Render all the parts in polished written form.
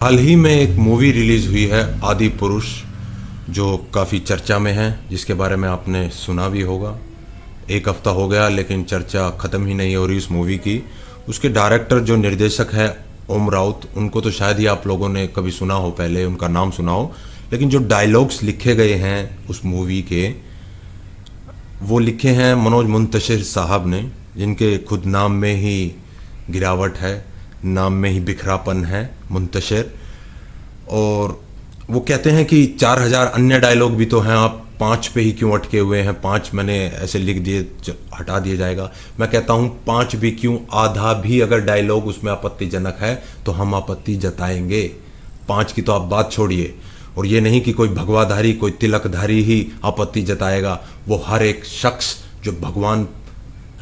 हाल ही में एक movie release हुई है आदि पुरुष, जो काफ़ी चर्चा में है, जिसके बारे में आपने सुना भी होगा। एक हफ्ता हो गया लेकिन चर्चा ख़त्म ही नहीं हो रही उस मूवी की। उसके डायरेक्टर जो निर्देशक है ओम राउत, उनको तो शायद ही आप लोगों ने कभी सुना हो, पहले उनका नाम सुना हो, लेकिन जो डायलॉग्स लिखे गए हैं उस मूवी के, वो लिखे हैं मनोज मुंतशिर साहब ने, जिनके खुद नाम में ही गिरावट है, नाम में ही बिखरापन है, मुंतशिर। और वो कहते हैं कि 4000 अन्य डायलॉग भी तो हैं, आप 5 पे ही क्यों अटके हुए हैं, 5 मैंने ऐसे लिख दिए, हटा दिया जाएगा। मैं कहता हूँ 5 भी क्यों, आधा भी अगर डायलॉग उसमें आपत्तिजनक है तो हम आपत्ति जताएंगे। 5 की तो आप बात छोड़िए। और ये नहीं कि कोई भगवाधारी, कोई तिलकधारी ही आपत्ति जताएगा, वो हर एक शख्स जो भगवान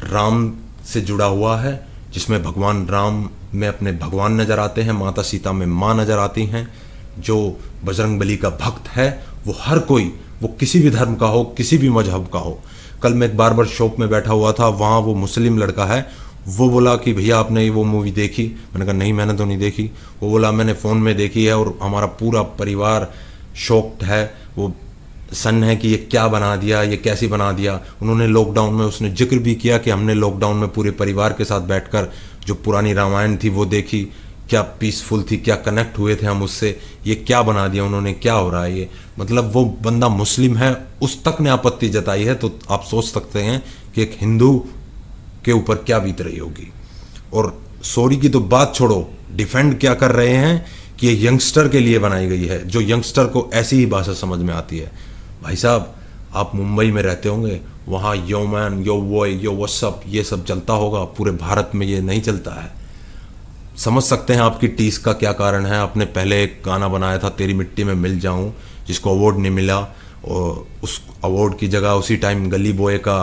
राम से जुड़ा हुआ है, जिसमें भगवान राम में अपने भगवान नज़र आते हैं, माता सीता में माँ नज़र आती हैं, जो बजरंगबली का भक्त है, वो हर कोई, वो किसी भी धर्म का हो, किसी भी मजहब का हो। कल मैं एक बार्बर शॉप में बैठा हुआ था, वहाँ वो मुस्लिम लड़का है, वो बोला कि भैया आपने वो मूवी देखी? मैंने कहा नहीं, मैंने तो नहीं देखी। वो बोला मैंने फ़ोन में देखी है और हमारा पूरा परिवार शॉक्ड है। वो सन है कि ये क्या बना दिया, ये कैसे बना दिया। उन्होंने लॉकडाउन में, उसने जिक्र भी किया कि हमने लॉकडाउन में पूरे परिवार के साथ बैठकर जो पुरानी रामायण थी वो देखी, क्या पीसफुल थी, क्या कनेक्ट हुए थे हम उससे। ये क्या बना दिया उन्होंने, क्या हो रहा है ये। मतलब वो बंदा मुस्लिम है, उस तक ने आपत्ति जताई है, तो आप सोच सकते हैं कि एक हिंदू के ऊपर क्या बीत रही होगी। और सॉरी की तो बात छोड़ो, डिफेंड क्या कर रहे हैं कि ये यंगस्टर के लिए बनाई गई है, जो यंगस्टर को ऐसी ही भाषा समझ में आती है। भाई साहब, आप मुंबई में रहते होंगे, वहाँ यो मैन, यो बॉय, यो व्हाट्सअप, ये सब चलता होगा, पूरे भारत में ये नहीं चलता है। समझ सकते हैं आपकी टीस का क्या कारण है। आपने पहले एक गाना बनाया था, तेरी मिट्टी में मिल जाऊं, जिसको अवार्ड नहीं मिला, और उस अवार्ड की जगह उसी टाइम गली बॉय का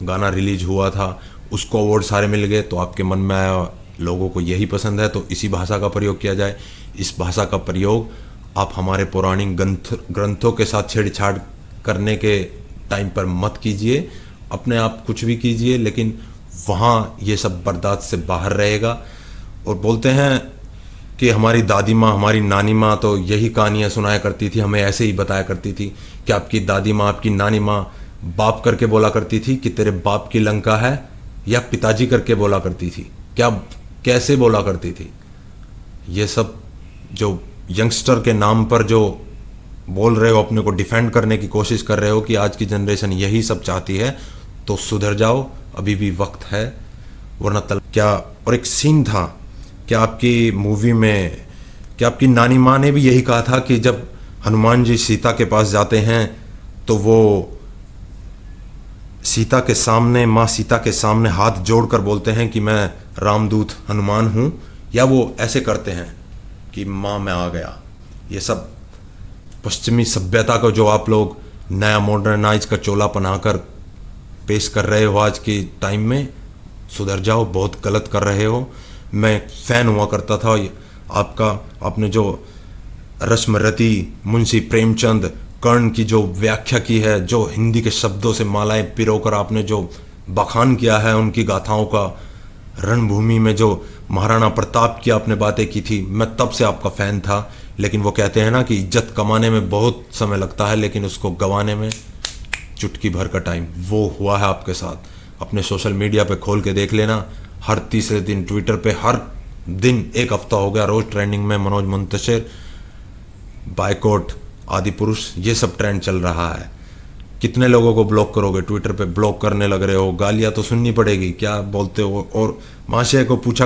गाना रिलीज हुआ था, उसको अवार्ड सारे मिल गए। तो आपके मन में आया लोगों को यही पसंद है तो इसी भाषा का प्रयोग किया जाए। इस भाषा का प्रयोग आप हमारे पौराणिक ग्रंथों के साथ छेड़छाड़ करने के टाइम पर मत कीजिए। अपने आप कुछ भी कीजिए, लेकिन वहाँ ये सब बर्दाश्त से बाहर रहेगा। और बोलते हैं कि हमारी दादी माँ, हमारी नानी माँ तो यही कहानियाँ सुनाया करती थी, हमें ऐसे ही बताया करती थी कि आपकी दादी माँ, आपकी नानी माँ बाप करके बोला करती थी कि तेरे बाप की लंका है, या पिताजी करके बोला करती थी, क्या कैसे बोला करती थी। ये सब जो यंगस्टर के नाम पर जो बोल रहे हो, अपने को डिफेंड करने की कोशिश कर रहे हो कि आज की जनरेशन यही सब चाहती है, तो सुधर जाओ, अभी भी वक्त है, वरना क्या। और एक सीन था, क्या आपकी मूवी में, क्या आपकी नानी माँ ने भी यही कहा था कि जब हनुमान जी सीता के पास जाते हैं तो वो सीता के सामने, माँ सीता के सामने हाथ जोड़कर बोलते हैं कि मैं रामदूत हनुमान हूँ, या वो ऐसे करते हैं कि माँ मैं आ गया। ये सब पश्चिमी सभ्यता को जो आप लोग नया मॉडर्नाइज का चोला पहनाकर पेश कर रहे हो आज के टाइम में, सुधर जाओ, बहुत गलत कर रहे हो। मैं फ़ैन हुआ करता था आपका, आपने जो रश्मरती, मुंशी प्रेमचंद, कर्ण की जो व्याख्या की है, जो हिंदी के शब्दों से मालाएं पिरोकर आपने जो बखान किया है उनकी गाथाओं का, रणभूमि में जो महाराणा प्रताप की आपने बातें की थी, मैं तब से आपका फ़ैन था। लेकिन वो कहते हैं ना कि इज्जत कमाने में बहुत समय लगता है, लेकिन उसको गंवाने में चुटकी भर का टाइम। वो हुआ है आपके साथ। अपने सोशल मीडिया पे खोल के देख लेना, हर तीसरे दिन ट्विटर पे, हर दिन, एक हफ्ता हो गया रोज़ ट्रेंडिंग में मनोज मुंतशिर, बायकॉट, आदि पुरुष, ये सब ट्रेंड चल रहा है। कितने लोगों को ब्लॉक करोगे? ट्विटर पे ब्लॉक करने लग रहे हो, गालियाँ तो सुननी पड़ेगी, क्या बोलते हो। और महाशय को पूछा